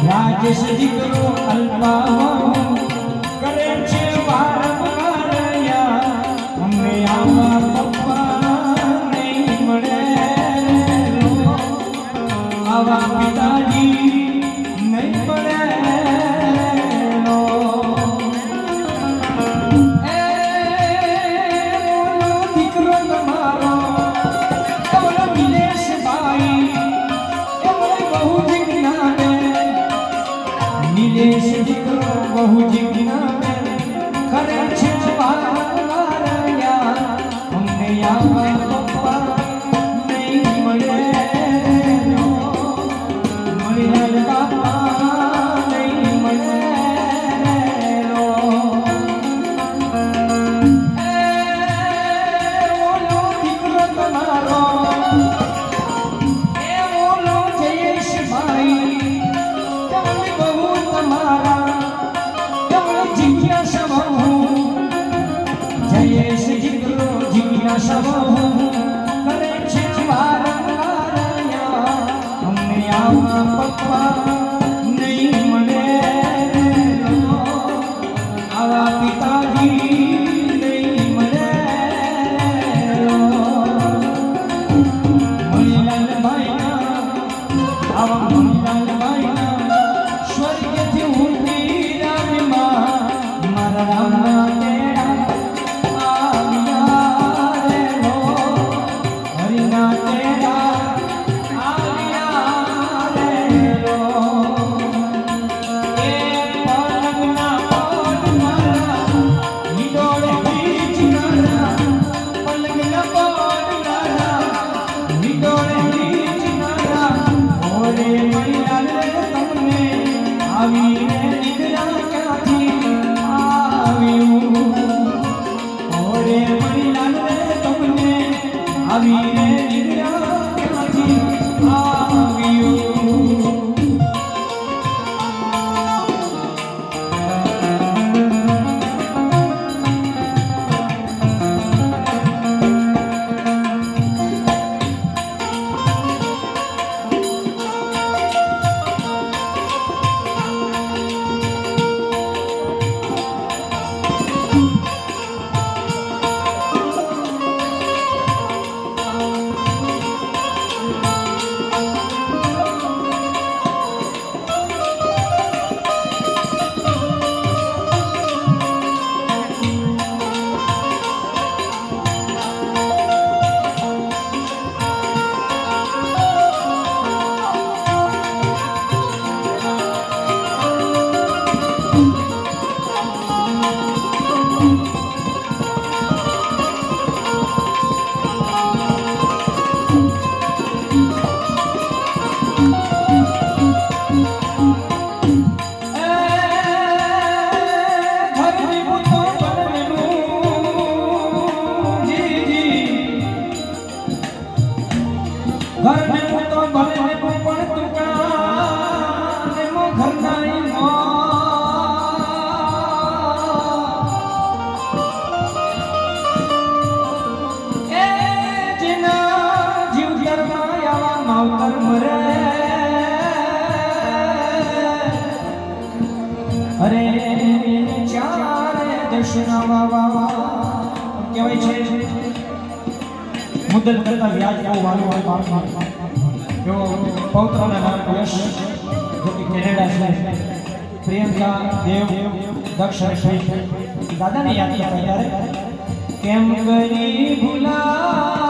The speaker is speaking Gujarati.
રાજેશ દીકરો અલ્પામાં કરે છે વારંવાર અમને આવા પપ્પા નહીં મળે આવા પિતાજી નહીં મળે દીકરો તમારો નિલેશભાઈ બહુ જીજ્ઞા નિલેશ દીકરો બહુ જીજ્ઞા કરે છે વારંવાર અમને આવા પપ્પા નહીં મળે મણીલાલ બાપા નહીં મળે ઓલો દીકરો તમારો કરે છે વારંવાર અમને આવા પપ્પા નહીં મળે આવા પિતાજી નહીં મળે મણીલાલ ભાઈના આવા મણીલાલ ભાઈના સ્વર્ગથી ઊંડી રામમાં મારા રામના ઘરને હું તો ભલે ને પણ તુકા ને મો ઘરનાઈ મો એ જેના જીવ ધર્મમાં આવા માવતર મરે અરે ચારે દર્શના વાવા કહેવાય છે મુદ્દત કરતા વ્યાજ બહુ વાળું એવો પૌત્રના નામ યશ જો કે કેનેડા છે પ્રિયંકા દેવ દક્ષ દાદાને યાદ કરતા ત્યારે કેમ ગરી ભૂલા